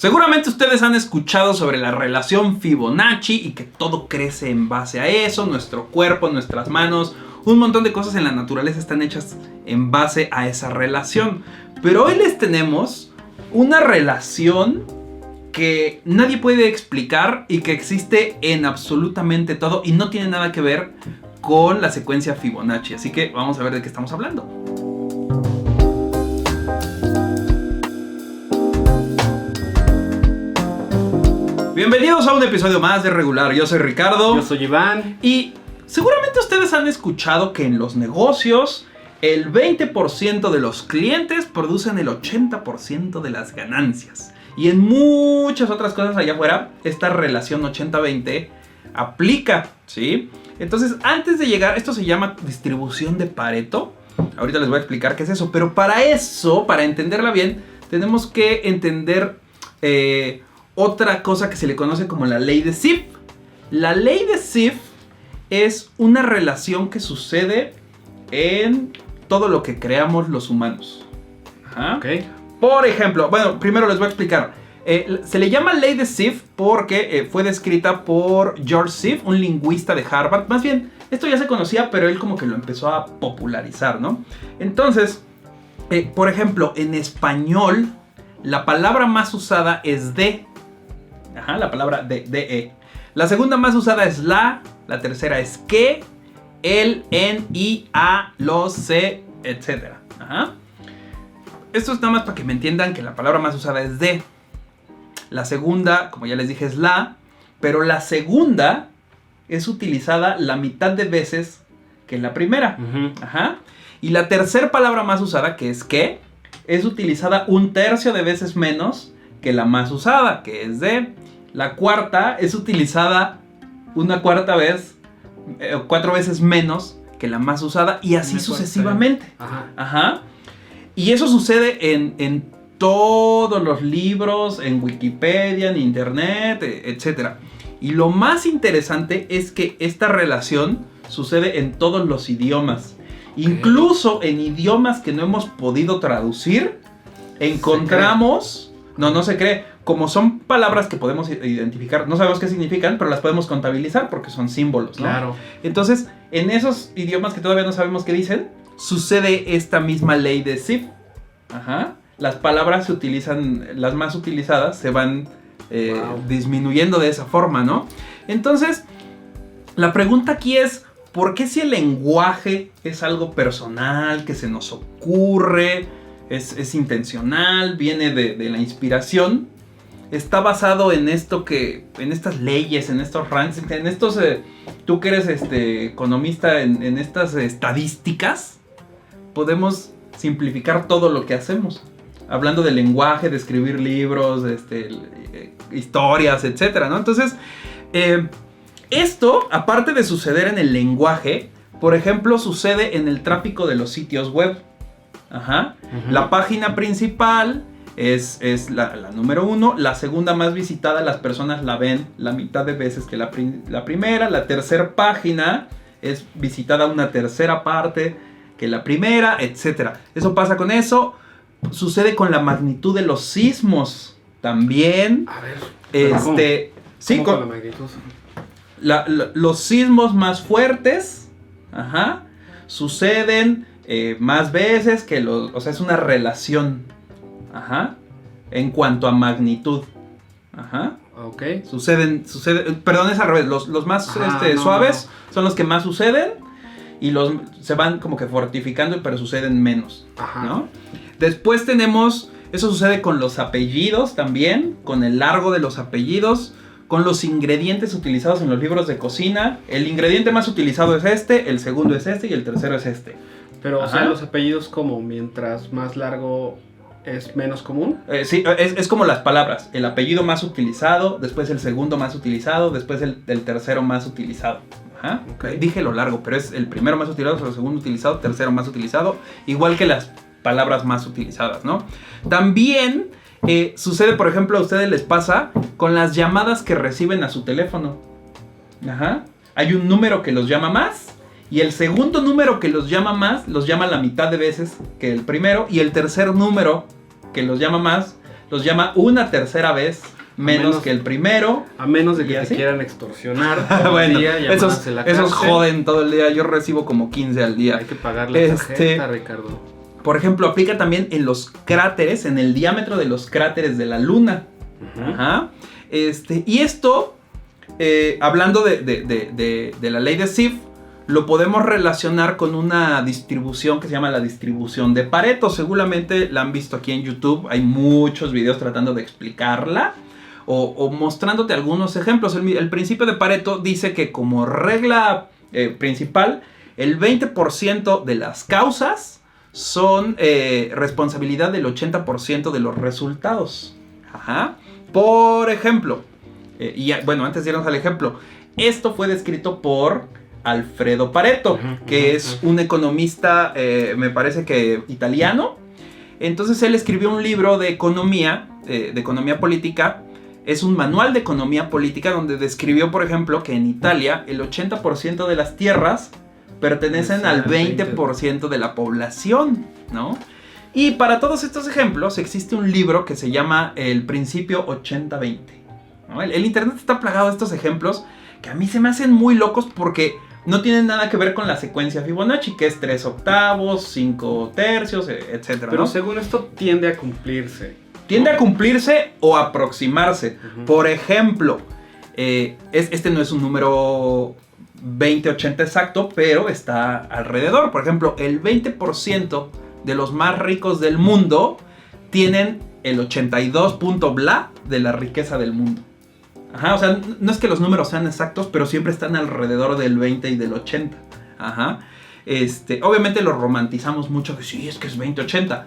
Seguramente ustedes han escuchado sobre la relación Fibonacci y que todo crece en base a eso, nuestro cuerpo, nuestras manos, un montón de cosas en la naturaleza están hechas en base a esa relación. Pero hoy les tenemos una relación que nadie puede explicar y que existe en absolutamente todo y no tiene nada que ver con la secuencia Fibonacci. Así que vamos a ver de qué estamos hablando. Bienvenidos a un episodio más de Regular. Yo soy Ricardo. Yo soy Iván. Y seguramente ustedes han escuchado que en los negocios el 20% de los clientes producen el 80% de las ganancias. Y en muchas otras cosas allá afuera, esta relación 80-20 aplica, ¿sí? Entonces, antes de llegar, esto se llama distribución de Pareto. Ahorita les voy a explicar qué es eso. Pero para eso, para entenderla bien, tenemos que entender otra cosa que se le conoce como la ley de Zipf. La ley de Zipf es una relación que sucede en todo lo que creamos los humanos. Ajá. Okay. Por ejemplo, bueno, primero les voy a explicar. Se le llama ley de Zipf porque fue descrita por George Zipf, un lingüista de Harvard. Más bien, esto ya se conocía, pero él como que lo empezó a popularizar, ¿no? Entonces, por ejemplo, en español, la palabra más usada es de. Ajá, la palabra de. La segunda más usada es la tercera es que, el, en, y, a, los, se, etc. Ajá. Esto es nada más para que me entiendan que la palabra más usada es de. La segunda, como ya les dije, es la. Pero la segunda es utilizada la mitad de veces que la primera. Uh-huh. Ajá. Y la tercera palabra más usada, que es que, es utilizada 1/3 de veces menos que la más usada, que es de. La cuarta es utilizada 1/4 vez, 4 veces menos que la más usada y así sucesivamente. Ajá. Ajá. Y eso sucede en todos los libros, en Wikipedia, en internet, etc. Y lo más interesante es que esta relación sucede en todos los idiomas. Okay. Incluso en idiomas que no hemos podido traducir, encontramos... No se cree. Como son palabras que podemos identificar, no sabemos qué significan, pero las podemos contabilizar porque son símbolos, ¿no? Claro. Entonces, en esos idiomas que todavía no sabemos qué dicen, sucede esta misma ley de Zipf. Ajá. Las palabras se utilizan, las más utilizadas se van disminuyendo de esa forma, ¿no? Entonces, la pregunta aquí es, ¿por qué si el lenguaje es algo personal, que se nos ocurre, es intencional, viene de la inspiración, está basado en esto en estas leyes, en estos ranks, en estos, tú que eres economista, en estas estadísticas, podemos simplificar todo lo que hacemos. Hablando de lenguaje, de escribir libros, historias, etcétera, ¿no? Entonces, esto, aparte de suceder en el lenguaje, por ejemplo, sucede en el tráfico de los sitios web. Ajá. Uh-huh. La página principal es la número 1. La segunda más visitada, las personas la ven la mitad de veces que la primera. La tercera página es visitada una tercera parte que la primera, etc. Eso pasa con eso. Sucede con la magnitud de los sismos también. A ver. ¿Cómo? Sí, ¿Cómo con la magnitud? Los sismos más fuertes, ajá, suceden más veces que o sea, es una relación, ajá, en cuanto a magnitud, ajá. Ok. Perdón, es al revés, los más suaves son los que más suceden y se van como que fortificando, pero suceden menos, ajá, ¿no? Después tenemos, eso sucede con los apellidos también, con el largo de los apellidos, con los ingredientes utilizados en los libros de cocina. El ingrediente más utilizado es el segundo es y el tercero es Pero, o sea, los apellidos como mientras más largo es menos común. Sí, es como las palabras. El apellido más utilizado, después el segundo más utilizado, después el tercero más utilizado. Ajá. Okay. Dije lo largo, pero es el primero más utilizado, el segundo utilizado, tercero más utilizado. Igual que las palabras más utilizadas, ¿no? También sucede, por ejemplo, a ustedes les pasa con las llamadas que reciben a su teléfono. Ajá. Hay un número que los llama más. Y el segundo número que los llama más, los llama la mitad de veces que el primero. Y el tercer número que los llama más, los llama una tercera vez menos que el primero. A menos de que te quieran extorsionar todo bueno, el día, llamadas en la esos cárcel. joden todo el día. Yo recibo como 15 al día. Hay que pagar la tarjeta, Ricardo. Por ejemplo, aplica también en los cráteres, en el diámetro de los cráteres de la Luna. Ajá. Y esto, hablando de la ley de Zipf, lo podemos relacionar con una distribución que se llama la distribución de Pareto. Seguramente la han visto aquí en YouTube. Hay muchos videos tratando de explicarla o mostrándote algunos ejemplos. El principio de Pareto dice que como regla principal, el 20% de las causas son responsabilidad del 80% de los resultados. Ajá. Por ejemplo, antes de irnos al ejemplo, esto fue descrito por Alfredo Pareto, que es un economista, me parece que italiano. Entonces él escribió un libro de economía política. Es un manual de economía política donde describió, por ejemplo, que en Italia el 80% de las tierras pertenecen al 20% de la población, ¿no? Y para todos estos ejemplos existe un libro que se llama El Principio 80-20, ¿no? El internet está plagado de estos ejemplos que a mí se me hacen muy locos porque no tienen nada que ver con la secuencia Fibonacci, que es 3/8, 5/3, etc. Pero según esto tiende a cumplirse. Tiende a cumplirse o aproximarse. Por ejemplo, este no es un número 20-80 exacto, pero está alrededor. Por ejemplo, el 20% de los más ricos del mundo tienen el 82 bla de la riqueza del mundo. Ajá, o sea, no es que los números sean exactos, pero siempre están alrededor del 20 y del 80. Ajá. Obviamente lo romantizamos mucho, que sí, es que es 20-80.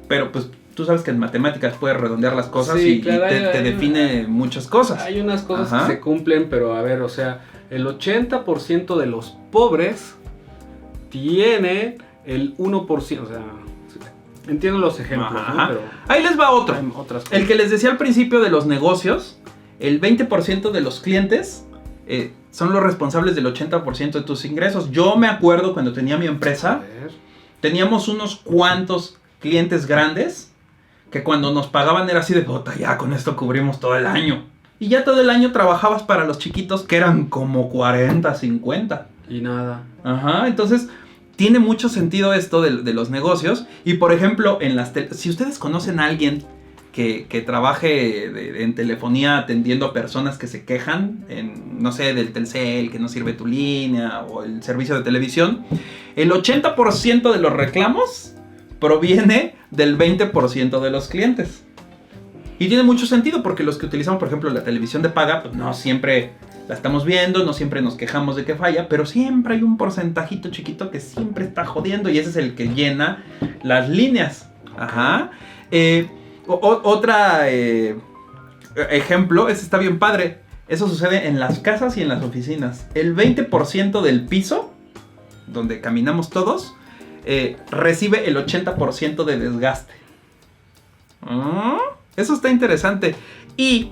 Pero pues tú sabes que en matemáticas puedes redondear las cosas y te define muchas cosas. Hay unas cosas que se cumplen, pero a ver, o sea, el 80% de los pobres tiene el 1%, o sea, entiendo los ejemplos, ¿no? Pero ahí les va otro. Otras cosas. El que les decía al principio de los negocios, el 20% de los clientes son los responsables del 80% de tus ingresos. Yo me acuerdo cuando tenía mi empresa, teníamos unos cuantos clientes grandes que cuando nos pagaban era así de puta, ya con esto cubrimos todo el año. Y ya todo el año trabajabas para los chiquitos que eran como 40, 50. Y nada. Ajá, entonces tiene mucho sentido esto de los negocios. Y por ejemplo, si ustedes conocen a alguien que trabaje en telefonía atendiendo a personas que se quejan, no sé, del Telcel, que no sirve tu línea, o el servicio de televisión, el 80% de los reclamos proviene del 20% de los clientes. Y tiene mucho sentido porque los que utilizamos, por ejemplo, la televisión de paga, pues no siempre la estamos viendo, no siempre nos quejamos de que falla, pero siempre hay un porcentajito chiquito que siempre está jodiendo y ese es el que llena las líneas. Ajá. Ejemplo, ese está bien padre. Eso sucede en las casas y en las oficinas. El 20% del piso, donde caminamos todos, recibe el 80% de desgaste. Eso está interesante. Y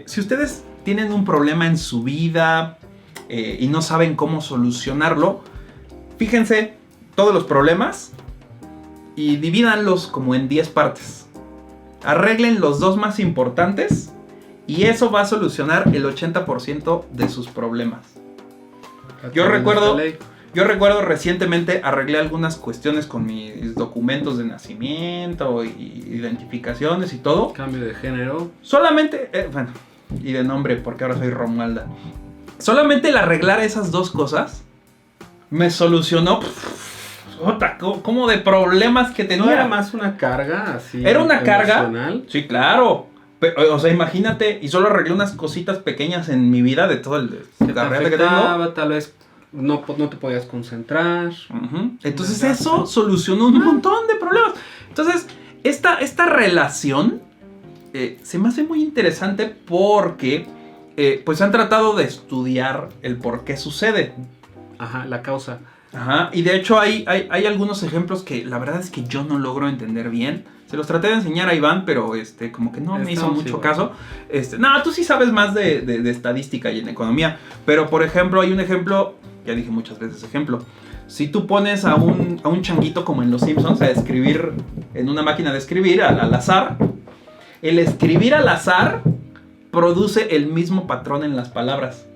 si ustedes tienen un problema en su vida y no saben cómo solucionarlo, fíjense todos los problemas y divídanlos como en 10 partes. Arreglen los 2 más importantes y eso va a solucionar el 80% de sus problemas. Yo recuerdo recientemente arreglé algunas cuestiones con mis documentos de nacimiento, y identificaciones y todo. Cambio de género. Solamente, y de nombre, porque ahora soy Romualda. Solamente el arreglar esas 2 cosas me solucionó como de problemas que tenía. ¿No era más una carga así? ¿Era una carga? Emocional? Sí, claro. Pero, o sea, imagínate, y solo arreglé unas cositas pequeñas en mi vida de todo el carrera que tengo. Tal vez no te podías concentrar. Entonces eso solucionó un montón de problemas. Entonces, esta relación se me hace muy interesante porque pues han tratado de estudiar el por qué sucede. Ajá, la causa. Ajá, y de hecho hay algunos ejemplos que la verdad es que yo no logro entender bien. Se los traté de enseñar a Iván, pero como que no me hizo mucho caso. No, tú sí sabes más de estadística y en economía. Pero por ejemplo, hay un ejemplo, ya dije muchas veces ejemplo. Si tú pones a un changuito como en Los Simpsons a escribir en una máquina de escribir al azar, el escribir al azar produce el mismo patrón en las palabras.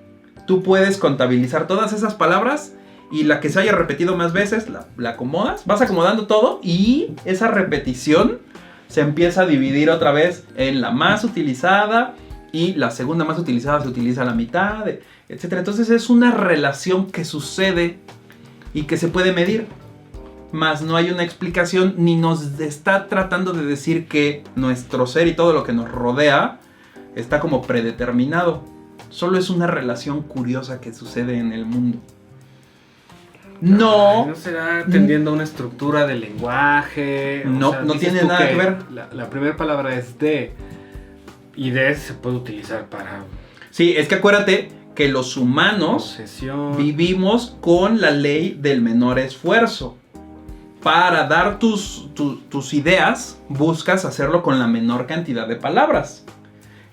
Tú puedes contabilizar todas esas palabras y la que se haya repetido más veces la acomodas, vas acomodando todo y esa repetición se empieza a dividir otra vez en la más utilizada y la segunda más utilizada se utiliza a la mitad, etc. Entonces es una relación que sucede y que se puede medir, más no hay una explicación ni nos está tratando de decir que nuestro ser y todo lo que nos rodea está como predeterminado. Solo es una relación curiosa que sucede en el mundo. No. ¿No será tendiendo a una estructura de lenguaje? No, o sea, no dices tiene tú nada que ver. La primera palabra es de. Y de se puede utilizar para Sí, es que acuérdate que los humanos posesión. vivimos con la ley del menor esfuerzo. Para dar tus ideas, buscas hacerlo con la menor cantidad de palabras.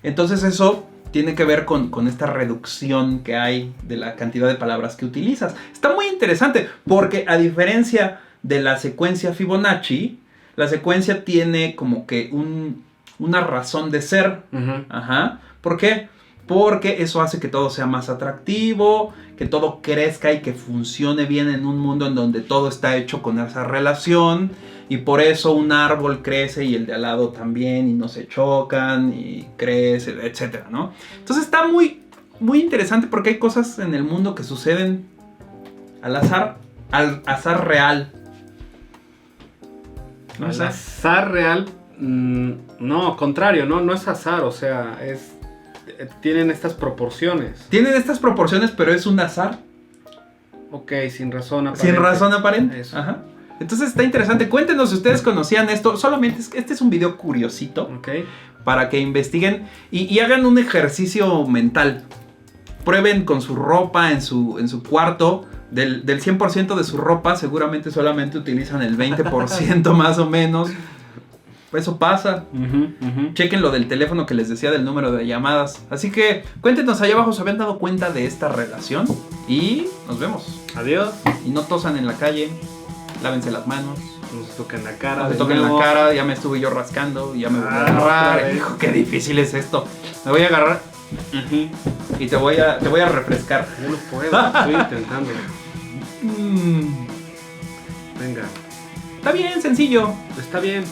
Entonces eso tiene que ver con esta reducción que hay de la cantidad de palabras que utilizas. Está muy interesante porque a diferencia de la secuencia Fibonacci, la secuencia tiene como que una razón de ser. Uh-huh. Ajá. ¿Por qué? Porque eso hace que todo sea más atractivo, que todo crezca y que funcione bien en un mundo en donde todo está hecho con esa relación. Y por eso un árbol crece y el de al lado también y no se chocan y crece, etcétera, ¿no? Entonces está muy, muy interesante porque hay cosas en el mundo que suceden al azar real. No es azar real. No, contrario, no es azar, o sea, tienen estas proporciones. Tienen estas proporciones, pero es un azar. Ok, sin razón aparente. Sin razón aparente. Eso. Ajá. Entonces está interesante. Cuéntenos si ustedes conocían esto. Solamente este es un video curiosito. Ok. Para que investiguen y hagan un ejercicio mental. Prueben con su ropa en su cuarto. Del 100% de su ropa seguramente solamente utilizan el 20% más o menos. Eso pasa. Chequen lo del teléfono que les decía del número de llamadas. Así que cuéntenos allá abajo si habían dado cuenta de esta relación. Y nos vemos. Adiós. Y no tosan en la calle. Lávense las manos. No se toquen la cara. No se toquen la cara. Ya me estuve yo rascando. Ya me voy a agarrar. Hijo, qué difícil es esto. Me voy a agarrar. Y te voy a refrescar. Yo no puedo. Estoy intentando. Venga. Está bien, sencillo. Está bien.